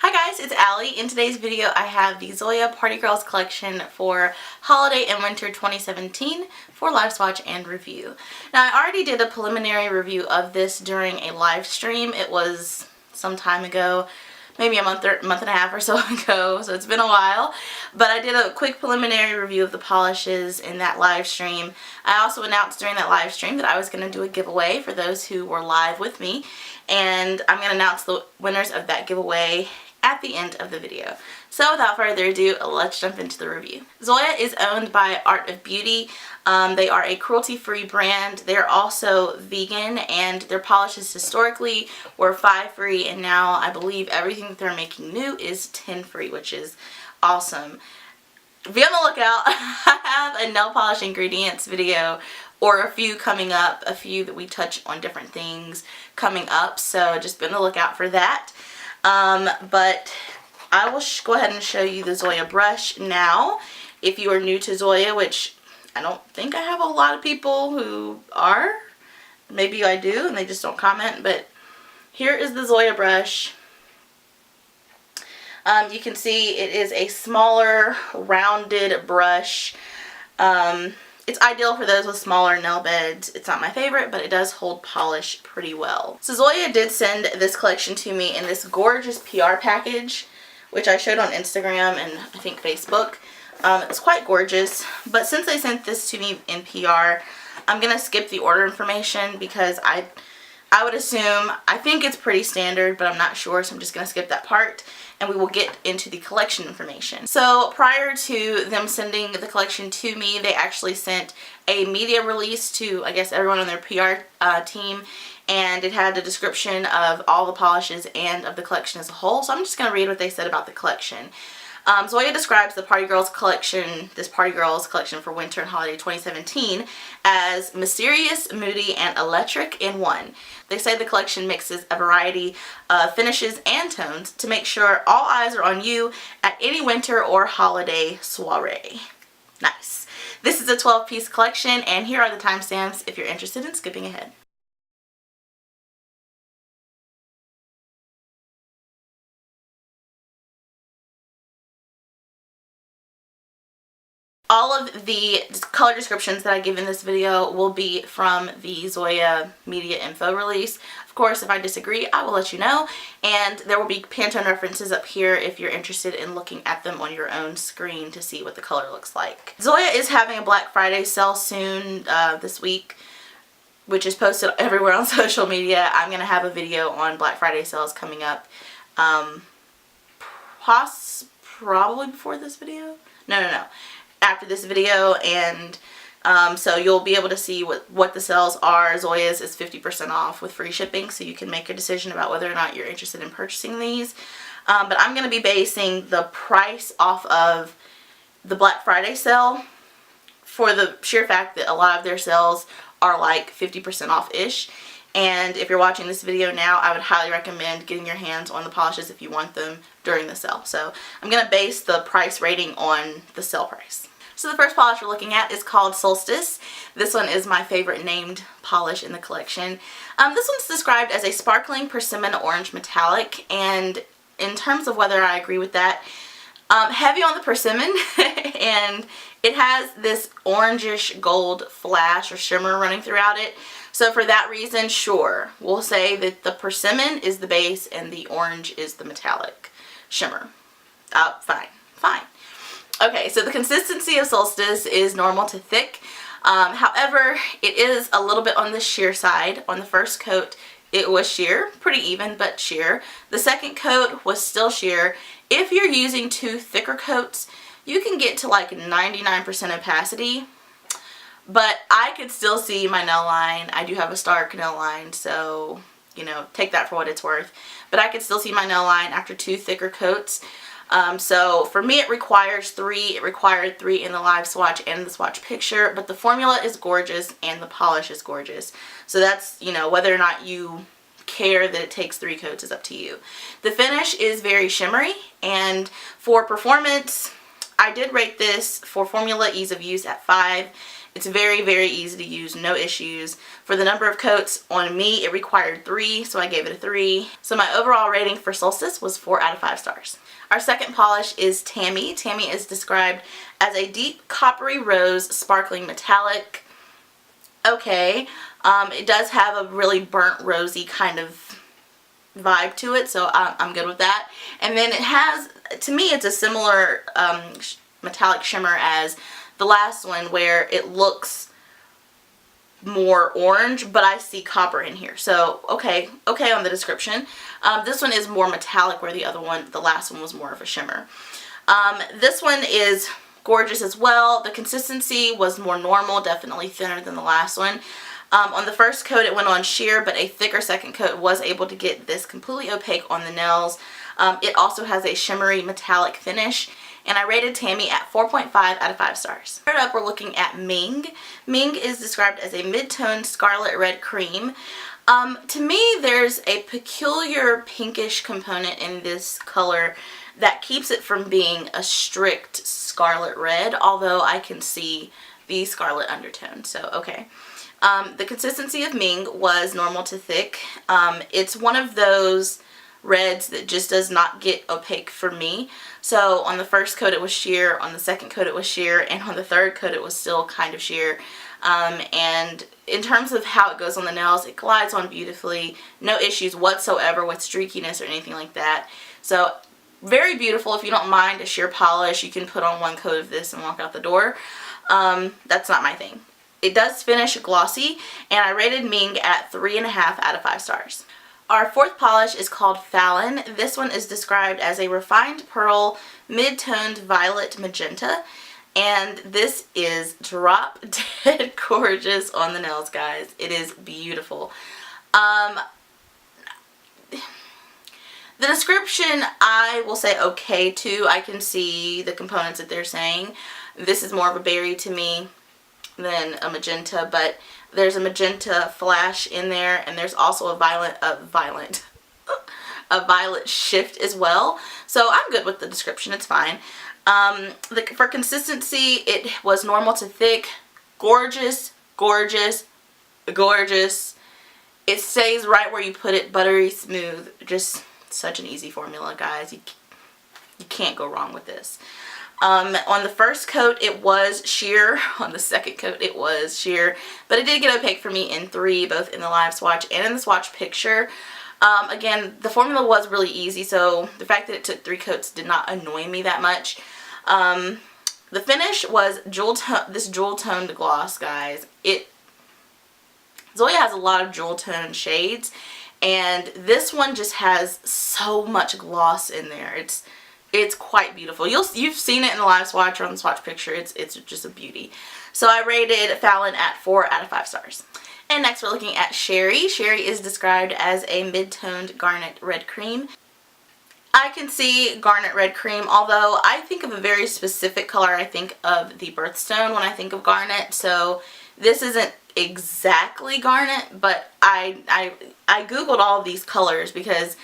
Hi guys, it's Allie. In today's video I have the Zoya Party Girls collection for Holiday and Winter 2017 for live swatch and review. Now I already did a preliminary review of this during a live stream. It was some time ago, maybe a month and a half or so ago, so it's been a while. But I did a quick preliminary review of the polishes in that live stream. I also announced during that live stream that I was going to do a giveaway for those who were live with me. And I'm going to announce the winners of that giveaway at the end of the video. So without further ado, let's jump into the review. Zoya is owned by Art of Beauty. They are a cruelty-free brand. They're also vegan, and their polishes historically were 5 free, and now I believe everything that they're making new is 10 free, which is awesome. Be on the lookout. I have a nail polish ingredients video, or a few coming up, a few that we touch on different things coming up, so just be on the lookout for that. But I will go ahead and show you the Zoya brush now. If you are new to Zoya, which I don't think I have a lot of people who are. Maybe I do and they just don't comment, but here is the Zoya brush. You can see it is a smaller rounded brush. It's ideal for those with smaller nail beds. It's not my favorite, but it does hold polish pretty well. So Zoya did send this collection to me in this gorgeous PR package, which I showed on Instagram and I think Facebook. It's quite gorgeous, but since they sent this to me in PR, I'm going to skip the order information because I would assume, I think it's pretty standard, but I'm not sure, so I'm just going to skip that part. And we will get into the collection information. So prior to them sending the collection to me, they actually sent a media release to, I guess, everyone on their PR team, and it had a description of all the polishes and of the collection as a whole. So I'm just going to read what they said about the collection. Zoya describes the Party Girls collection, this Party Girls collection for Winter and Holiday 2017, as mysterious, moody, and electric in one. They say the collection mixes a variety of finishes and tones to make sure all eyes are on you at any winter or holiday soiree. Nice. This is a 12-piece collection, and here are the timestamps if you're interested in skipping ahead. All of the color descriptions that I give in this video will be from the Zoya media info release. Of course, if I disagree, I will let you know. And there will be Pantone references up here if you're interested in looking at them on your own screen to see what the color looks like. Zoya is having a Black Friday sale soon this week, which is posted everywhere on social media. I'm going to have a video on Black Friday sales coming up probably before this video. No. After this video, and so you'll be able to see what the sales are. Zoya's is 50% off with free shipping, so you can make a decision about whether or not you're interested in purchasing these. But I'm going to be basing the price off of the Black Friday sale for the sheer fact that a lot of their sales are like 50% off-ish. And if you're watching this video now, I would highly recommend getting your hands on the polishes if you want them during the sale. So I'm going to base the price rating on the sale price. So the first polish we're looking at is called Solstice. This one is my favorite named polish in the collection. This one's described as a sparkling persimmon orange metallic, and in terms of whether I agree with that, heavy on the persimmon, and it has this orangish gold flash or shimmer running throughout it. So for that reason, sure, we'll say that the persimmon is the base and the orange is the metallic shimmer. Fine. Okay, so the consistency of Solstice is normal to thick. However, it is a little bit on the sheer side. On the first coat, it was sheer, pretty even, but sheer. The second coat was still sheer. If you're using 2 thicker coats, you can get to like 99% opacity. But I could still see my nail line. I do have a stark nail line, so, you know, take that for what it's worth. But I could still see my nail line after 2 thicker coats. So for me it requires 3. It required 3 in the live swatch and the swatch picture. But the formula is gorgeous and the polish is gorgeous. So that's, you know, whether or not you care that it takes 3 coats is up to you. The finish is very shimmery, and for performance, I did rate this for formula ease of use at 5. It's very, very easy to use, no issues. For the number of coats on me, it required 3, so I gave it a 3. So my overall rating for Solstice was 4 out of 5 stars. Our second polish is Tammy. Tammy is described as a deep coppery rose sparkling metallic. Okay, it does have a really burnt rosy kind of vibe to it, so I'm good with that. And then it has, to me, it's a similar metallic shimmer as the last one, where it looks more orange, but I see copper in here. So okay on the description. This one is more metallic, where the other one, the last one, was more of a shimmer. This one is gorgeous as well. The consistency was more normal, definitely thinner than the last one. On the first coat it went on sheer, but a thicker second coat was able to get this completely opaque on the nails. It also has a shimmery metallic finish, and I rated Tammy at 4.5 out of 5 stars. Third up, we're looking at Ming. Ming is described as a mid-toned scarlet red cream. To me, there's a peculiar pinkish component in this color that keeps it from being a strict scarlet red, although I can see the scarlet undertone, so okay. The consistency of Ming was normal to thick. It's one of those reds that just does not get opaque for me. So on the first coat it was sheer, on the second coat it was sheer, and on the third coat it was still kind of sheer. And in terms of how it goes on the nails, it glides on beautifully. No issues whatsoever with streakiness or anything like that. So very beautiful. If you don't mind a sheer polish, you can put on 1 coat of this and walk out the door. That's not my thing. It does finish glossy, and I rated Ming at 3.5 out of 5 stars. Our fourth polish is called Fallon. This one is described as a refined pearl, mid-toned violet magenta, and this is drop dead gorgeous on the nails, guys. It is beautiful. The description, I will say okay to. I can see the components that they're saying. This is more of a berry to me than a magenta, but there's a magenta flash in there, and there's also a violet shift as well. So I'm good with the description, it's fine. For consistency, it was normal to thick, gorgeous, gorgeous, gorgeous. It stays right where you put it, buttery smooth. Just such an easy formula, guys. You can't go wrong with this. On the first coat it was sheer, on the second coat it was sheer, but it did get opaque for me in 3, both in the live swatch and in the swatch picture. Again, the formula was really easy, so the fact that it took 3 coats did not annoy me that much. The finish was this jewel toned gloss, guys. Zoya has a lot of jewel toned shades, and this one just has so much gloss in there. It's quite beautiful. You've seen it in the live swatch or on the swatch picture. It's just a beauty. So I rated Fallon at 4 out of 5 stars. And next we're looking at Sheri. Sheri is described as a mid-toned garnet red cream. I can see garnet red cream, although I think of a very specific color. I think of the birthstone when I think of garnet. So this isn't exactly garnet, but I googled all of these colors because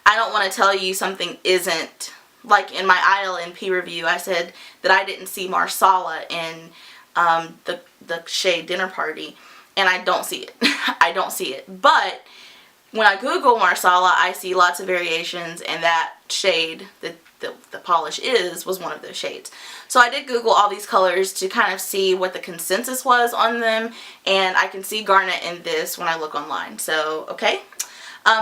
I don't want to tell you something isn't. Like in my ILNP review, I said that I didn't see Marsala in the shade Dinner Party, and I don't see it. I don't see it. But when I Google Marsala, I see lots of variations, and that shade that the polish was one of those shades. So I did Google all these colors to kind of see what the consensus was on them, and I can see garnet in this when I look online. So, okay.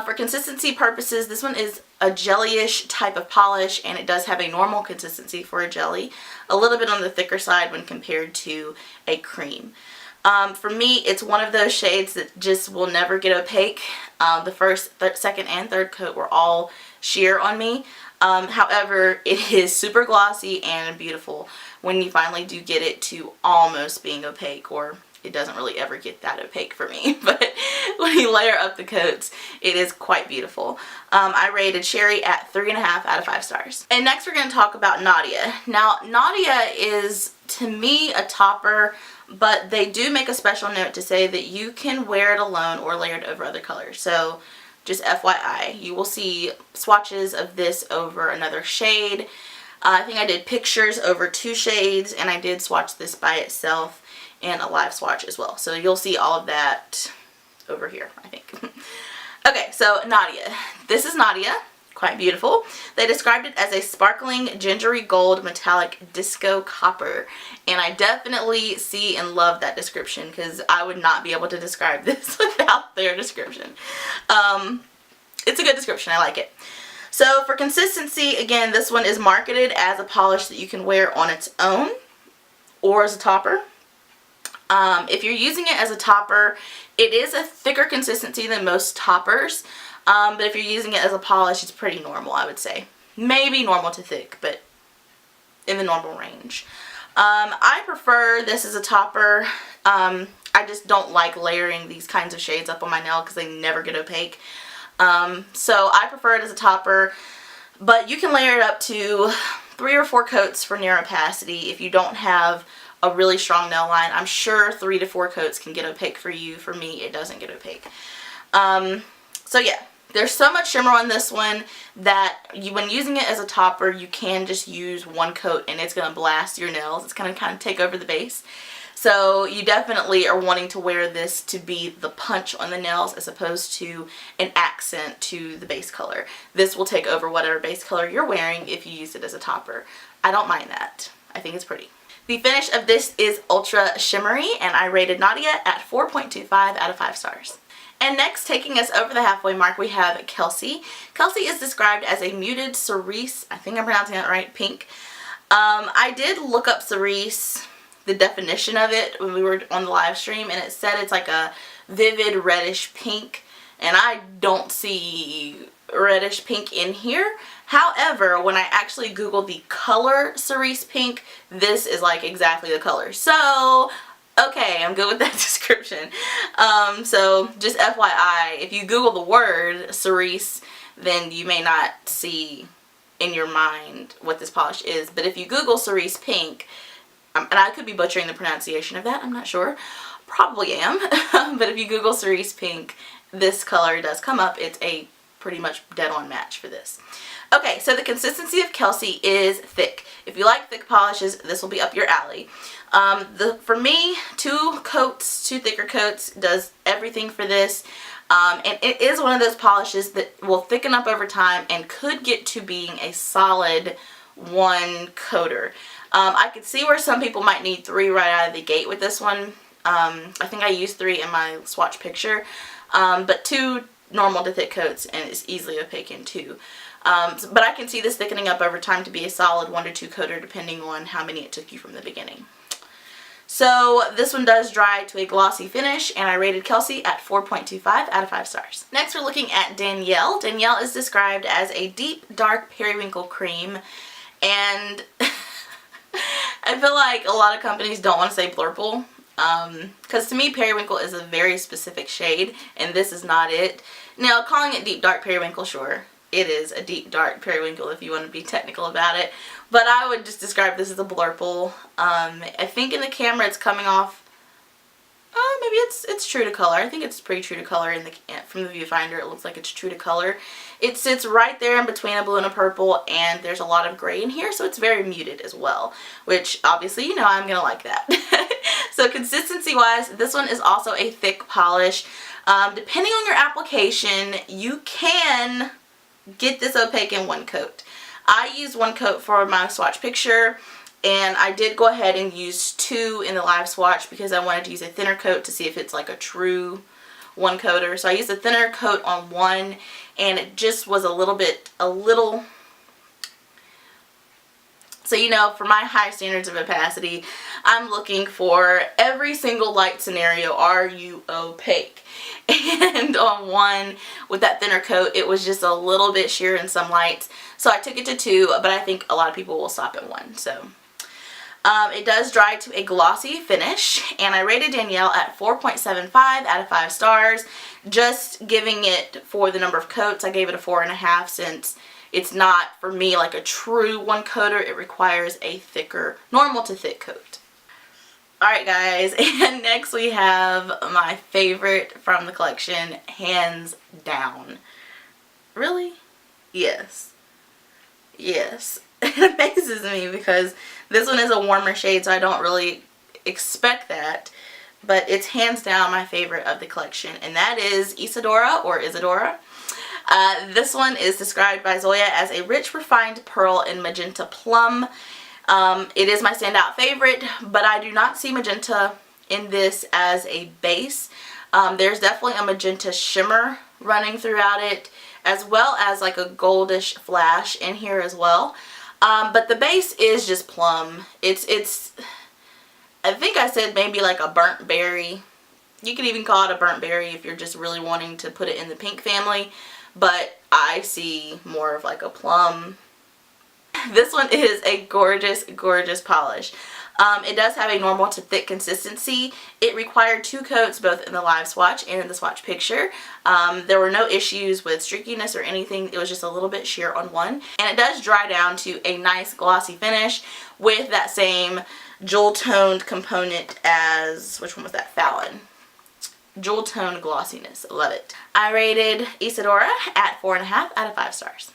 For consistency purposes, this one is a jellyish type of polish, and it does have a normal consistency for a jelly. A little bit on the thicker side when compared to a cream. For me, it's one of those shades that just will never get opaque. The first, second, and third coat were all sheer on me. However, it is super glossy and beautiful when you finally do get it to almost being opaque, or it doesn't really ever get that opaque for me, but when you layer up the coats, it is quite beautiful. I rated Sheri at 3.5 out of 5 stars. And next we're going to talk about Nadia. Now, Nadia is, to me, a topper, but they do make a special note to say that you can wear it alone or layered over other colors. So, just FYI, you will see swatches of this over another shade. I think I did pictures over 2 shades, and I did swatch this by itself. and a live swatch as well. So you'll see all of that over here, I think. Okay, so Nadia. This is Nadia. Quite beautiful. They described it as a sparkling gingery gold metallic disco copper, and I definitely see and love that description because I would not be able to describe this without their description. It's a good description. I like it. So for consistency, again, this one is marketed as a polish that you can wear on its own or as a topper. If you're using it as a topper, it is a thicker consistency than most toppers. But if you're using it as a polish, it's pretty normal, I would say. Maybe normal to thick, but in the normal range. I prefer this as a topper. I just don't like layering these kinds of shades up on my nail because they never get opaque. So I prefer it as a topper, but you can layer it up to 3 or 4 coats for nail opacity if you don't have a really strong nail line. I'm sure 3 to 4 coats can get opaque for you. For me, it doesn't get opaque. So yeah. There's so much shimmer on this one that when using it as a topper, you can just use 1 coat and it's going to blast your nails. It's going to kind of take over the base. So you definitely are wanting to wear this to be the punch on the nails as opposed to an accent to the base color. This will take over whatever base color you're wearing if you use it as a topper. I don't mind that. I think it's pretty. The finish of this is ultra shimmery, and I rated Nadia at 4.25 out of 5 stars. And next, taking us over the halfway mark, we have Kelsey. Kelsey is described as a muted cerise, I think I'm pronouncing that right, pink. I did look up cerise, the definition of it, when we were on the live stream, and it said it's like a vivid reddish pink, and I don't see reddish pink in here. However, when I actually Googled the color cerise pink, this is like exactly the color. So okay, I'm good with that description. So just FYI, if you Google the word cerise, then you may not see in your mind what this polish is. But if you Google cerise pink, and I could be butchering the pronunciation of that, I'm not sure. Probably am. But if you Google cerise pink, this color does come up. It's a pretty much dead-on match for this. Okay, so the consistency of Kelsey is thick. If you like thick polishes, this will be up your alley. For me, 2 thicker coats does everything for this. And it is one of those polishes that will thicken up over time and could get to being a solid 1 coater. I could see where some people might need 3 right out of the gate with this one. I think I used 3 in my swatch picture. But 2 normal to thick coats, and it's easily opaque in 2. But I can see this thickening up over time to be a solid 1 to 2 coater depending on how many it took you from the beginning. So this one does dry to a glossy finish, and I rated Kelsey at 4.25 out of 5 stars. Next we're looking at Danielle. Danielle is described as a deep dark periwinkle cream, and I feel like a lot of companies don't want to say blurple. Because to me periwinkle is a very specific shade, and this is not it. Now, calling it deep dark periwinkle, sure, it is a deep dark periwinkle if you want to be technical about it, but I would just describe this as a blurple. I think in the camera it's coming off, maybe it's true to color. I think it's pretty true to color from the viewfinder. It looks like it's true to color. It sits right there in between a blue and a purple, and there's a lot of gray in here, so it's very muted as well, which obviously you know I'm gonna like that. So consistency wise, this one is also a thick polish. Depending on your application, you can get this opaque in 1 coat. I used 1 coat for my swatch picture, and I did go ahead and use 2 in the live swatch because I wanted to use a thinner coat to see if it's like a true 1 coater. So I used a thinner coat on 1, and it just was a little. So, you know, for my high standards of opacity, I'm looking for every single light scenario, are you opaque? And on 1, with that thinner coat, it was just a little bit sheer in some lights. So I took it to 2, but I think a lot of people will stop at 1. So it does dry to a glossy finish, and I rated Danielle at 4.75 out of 5 stars. Just giving it for the number of coats, I gave it a 4.5 since it's not, for me, like a true 1 coater. It requires a thicker, normal to thick coat. Alright guys, and next we have my favorite from the collection, hands down. Really? Yes. Yes. It amazes me because this one is a warmer shade, so I don't really expect that, but it's hands down my favorite of the collection, and that is Isadora or Isadora. This one is described by Zoya as a rich refined pearl in magenta plum. It is my standout favorite, but I do not see magenta in this as a base. There's definitely a magenta shimmer running throughout it, as well as like a goldish flash in here as well. But the base is just plum. It's I think I said maybe like a burnt berry. You could even call it a burnt berry if you're just really wanting to put it in the pink family, but I see more of like a plum. This one is a gorgeous, gorgeous polish. It does have a normal to thick consistency. It required 2 coats both in the live swatch and in the swatch picture. There were no issues with streakiness or anything. It was just a little bit sheer on one. And it does dry down to a nice glossy finish with that same jewel toned component as, which one was that? Fallon. Jewel toned glossiness. Love it. I rated Isadora at 4.5 out of 5 stars.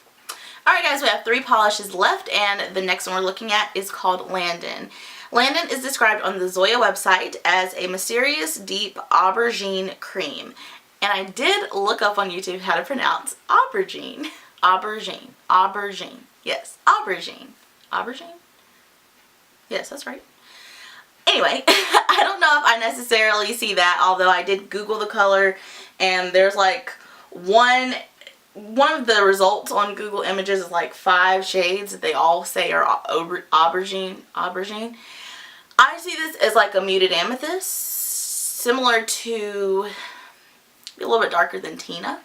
Alright guys, we have 3 polishes left, and the next one we're looking at is called Landon. Landon is described on the Zoya website as a mysterious deep aubergine cream. And I did look up on YouTube how to pronounce aubergine. Aubergine. Aubergine. Yes, aubergine. Aubergine? Yes, that's right. Anyway, I don't know if I necessarily see that, although I did Google the color, and there's like one of the results on Google Images is like 5 shades that they all say are aubergine. I see this as like a muted amethyst, similar to, a little bit darker than Tina,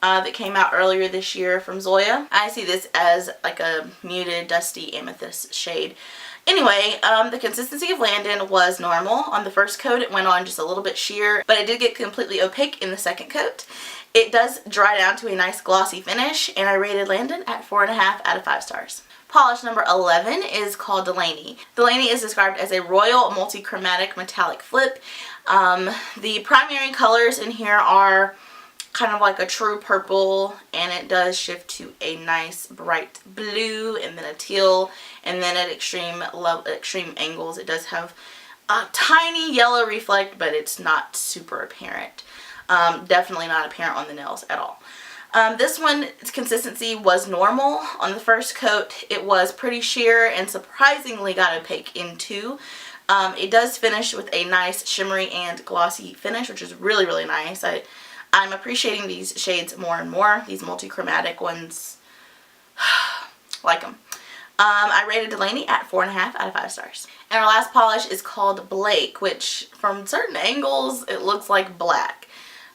that came out earlier this year from Zoya. I see this as like a muted, dusty amethyst shade. Anyway, the consistency of Landon was normal. On the first coat it went on just a little bit sheer, but it did get completely opaque in the second coat. It does dry down to a nice glossy finish, and I rated Landon at 4.5 out of 5 stars. Polish number 11 is called Delaney. Delaney is described as a royal multi-chromatic metallic flip. The primary colors in here are kind of like a true purple, and it does shift to a nice bright blue and then a teal, and then at extreme angles it does have a tiny yellow reflect, but it's not super apparent. Definitely not apparent on the nails at all. This one's consistency was normal. On the first coat it was pretty sheer and surprisingly got opaque in 2. It does finish with a nice shimmery and glossy finish, which is really, really nice. I'm appreciating these shades more and more. These multi-chromatic ones, like them. I rated Delaney at 4.5 out of 5 stars. And our last polish is called Blake, which from certain angles it looks like black.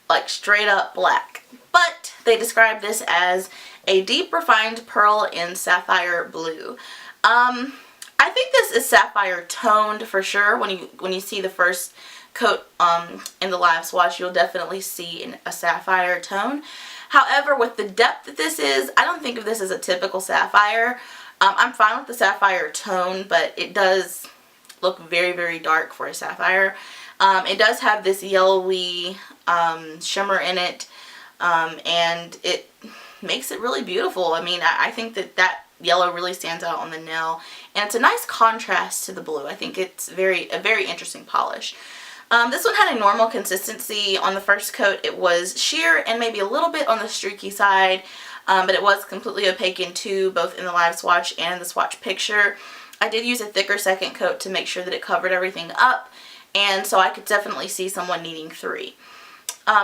Like straight up black. But they describe this as a deep refined pearl in sapphire blue. I think this is sapphire toned for sure. When you see the first coat in the live swatch, you'll definitely see a sapphire tone. However, with the depth that this is, I don't think of this as a typical sapphire. I'm fine with the sapphire tone, but it does look very, very dark for a sapphire. It does have this yellowy shimmer in it, and it makes it really beautiful. I mean, I think that yellow really stands out on the nail, and it's a nice contrast to the blue. I think it's a very interesting polish. This one had a normal consistency. On the first coat it was sheer and maybe a little bit on the streaky side, but it was completely opaque in 2, both in the live swatch and in the swatch picture. I did use a thicker second coat to make sure that it covered everything up, and so I could definitely see someone needing 3.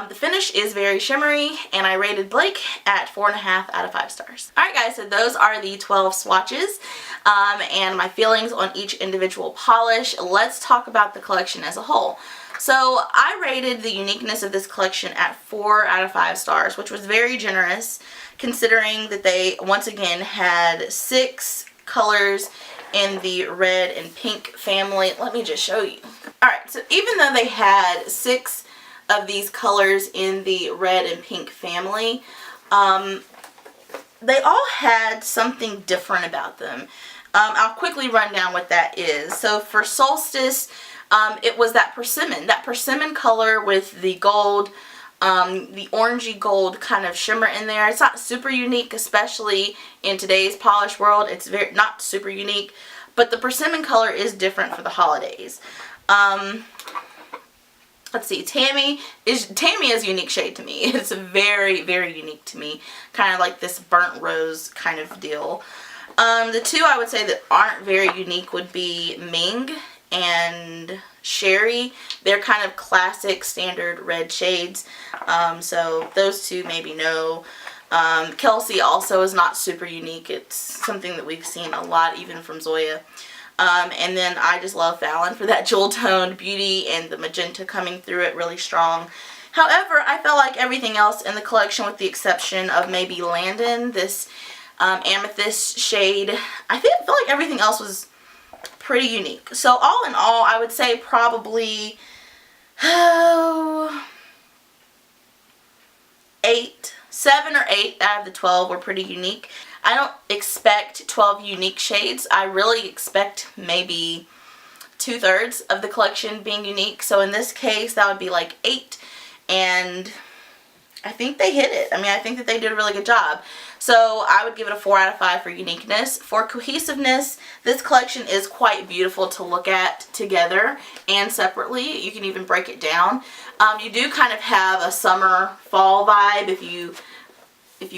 The finish is very shimmery, and I rated Blake at 4.5 out of 5 stars. Alright guys, so those are the 12 swatches and my feelings on each individual polish. Let's talk about the collection as a whole. So I rated the uniqueness of this collection at 4 out of 5 stars, which was very generous considering that they once again had 6 colors in the red and pink family. Let me just show you. Alright, so even though they had 6 of these colors in the red and pink family, they all had something different about them. I'll quickly run down what that is. So for Solstice, it was that persimmon color with the gold, the orangey gold kind of shimmer in there. It's not super unique, especially in today's polish world. It's not super unique, but the persimmon color is different for the holidays. Let's see, Tammy is a unique shade to me. It's very, very unique to me. Kind of like this burnt rose kind of deal. The two I would say that aren't very unique would be Ming and Sheri. They're kind of classic standard red shades. So those two maybe no. Kelsey also is not super unique. It's something that we've seen a lot even from Zoya. And then I just love Fallon for that jewel toned beauty and the magenta coming through it really strong. However, I felt like everything else in the collection, with the exception of maybe Landon, this amethyst shade, I feel like everything else was pretty unique. So all in all, I would say probably 7 or 8 out of the 12 were pretty unique. I don't expect 12 unique shades. I really expect maybe 2/3 of the collection being unique. So in this case, that would be like 8. And I think they hit it. I mean, I think that they did a really good job. So I would give it a 4 out of 5 for uniqueness. For cohesiveness, this collection is quite beautiful to look at together and separately. You can even break it down. You do kind of have a summer fall vibe if you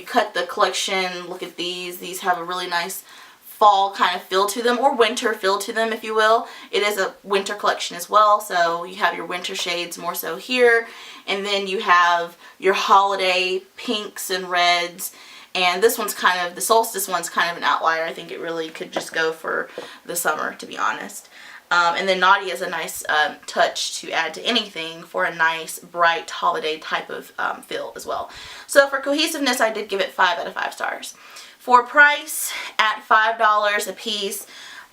cut the collection. Look at these. These have a really nice fall kind of feel to them, or winter feel to them, if you will. It is a winter collection as well, so you have your winter shades more so here, and then you have your holiday pinks and reds, and this one's kind of, the Solstice one's kind of an outlier. I think it really could just go for the summer, to be honest. And then Nadia is a nice touch to add to anything for a nice bright holiday type of feel as well. So for cohesiveness, I did give it 5 out of 5 stars. For price, at $5 a piece,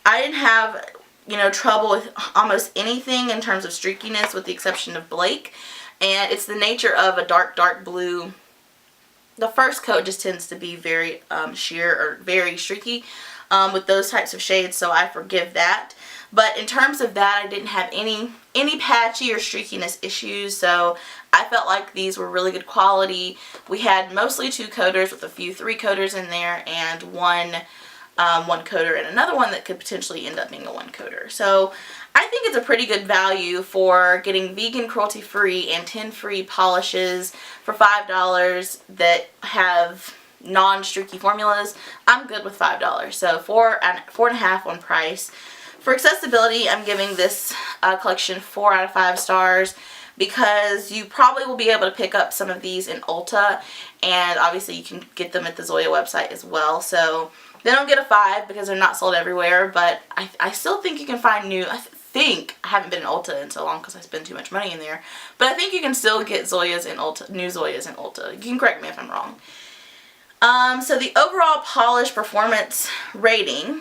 I didn't have, you know, trouble with almost anything in terms of streakiness, with the exception of Blake. And it's the nature of a dark, dark blue. The first coat just tends to be very sheer or very streaky with those types of shades, so I forgive that. But in terms of that, I didn't have any patchy or streakiness issues, so I felt like these were really good quality. We had mostly 2 coaters with a few 3 coaters in there, and one coater and another one that could potentially end up being a 1 coater. So I think it's a pretty good value for getting vegan, cruelty-free, and tin-free polishes for $5 that have non-streaky formulas. I'm good with $5, so 4.5 on price. For accessibility, I'm giving this collection 4 out of 5 stars because you probably will be able to pick up some of these in Ulta, and obviously you can get them at the Zoya website as well. So they don't get a 5 because they're not sold everywhere, but I still think you can find new, I haven't been in Ulta in so long because I spend too much money in there, but I think you can still get Zoyas in Ulta, new Zoyas in Ulta. You can correct me if I'm wrong. So the overall polish performance rating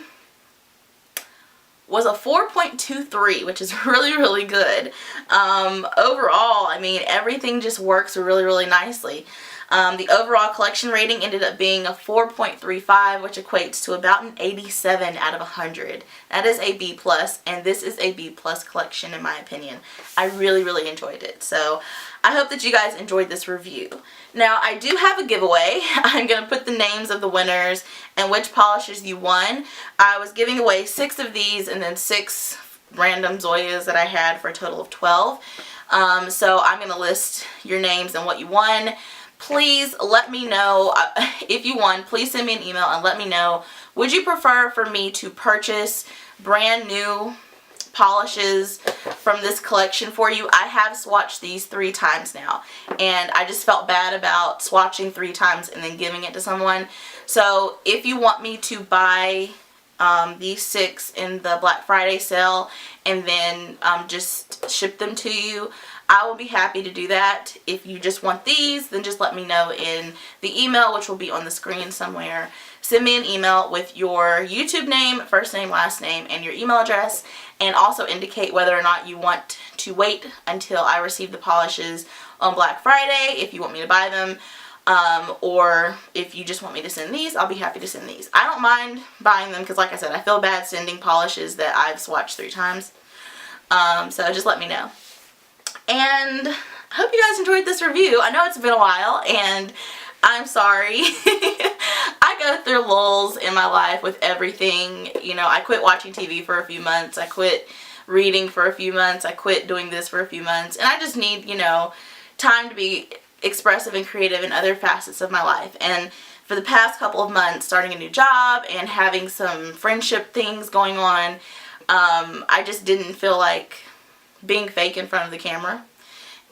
was a 4.23, which is really, really good. Overall, I mean, everything just works really, really nicely. The overall collection rating ended up being a 4.35, which equates to about an 87 out of 100. That is a B+, and this is a B+ collection in my opinion. I really, really enjoyed it. So I hope that you guys enjoyed this review. Now, I do have a giveaway. I'm going to put the names of the winners and which polishes you won. I was giving away 6 of these and then 6 random Zoyas that I had for a total of 12. So I'm going to list your names and what you won. Please let me know if you won. Please send me an email and let me know. Would you prefer for me to purchase brand new polishes from this collection for you? I have swatched these 3 times now, and I just felt bad about swatching 3 times and then giving it to someone. So if you want me to buy these 6 in the Black Friday sale and then just ship them to you, I will be happy to do that. If you just want these, then just let me know in the email, which will be on the screen somewhere. Send me an email with your YouTube name, first name, last name, and your email address, and also indicate whether or not you want to wait until I receive the polishes on Black Friday, if you want me to buy them, or if you just want me to send these, I'll be happy to send these. I don't mind buying them because, like I said, I feel bad sending polishes that I've swatched 3 times. So just let me know. And I hope you guys enjoyed this review. I know it's been a while, and I'm sorry. I go through lulls in my life with everything. You know, I quit watching TV for a few months. I quit reading for a few months. I quit doing this for a few months. And I just need, you know, time to be expressive and creative in other facets of my life. And for the past couple of months, starting a new job and having some friendship things going on, I just didn't feel like being fake in front of the camera.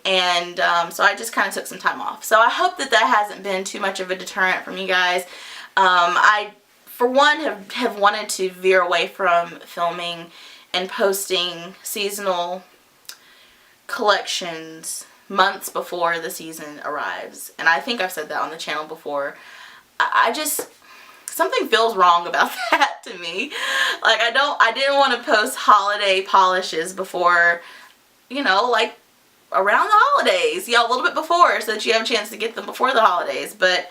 And so I just kind of took some time off. So I hope that that hasn't been too much of a deterrent from you guys. I, for one, have wanted to veer away from filming and posting seasonal collections months before the season arrives. And I think I've said that on the channel before. I just, something feels wrong about that to me. Like I didn't want to post holiday polishes before, you know, like around the holidays, you know, a little bit before, so that you have a chance to get them before the holidays. But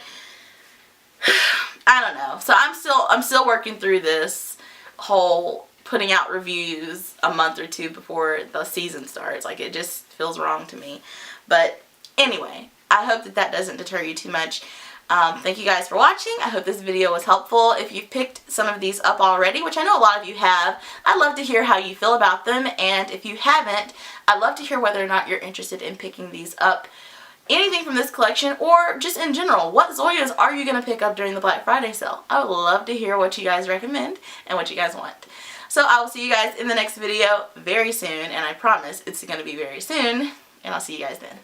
I don't know. So I'm still working through this whole putting out reviews a month or two before the season starts. Like, it just feels wrong to me. But anyway, I hope that that doesn't deter you too much. Thank you guys for watching. I hope this video was helpful. If you've picked some of these up already, which I know a lot of you have, I'd love to hear how you feel about them. And if you haven't, I'd love to hear whether or not you're interested in picking these up. Anything from this collection, or just in general, what Zoyas are you going to pick up during the Black Friday sale? I would love to hear what you guys recommend and what you guys want. So I will see you guys in the next video very soon, and I promise it's going to be very soon, and I'll see you guys then.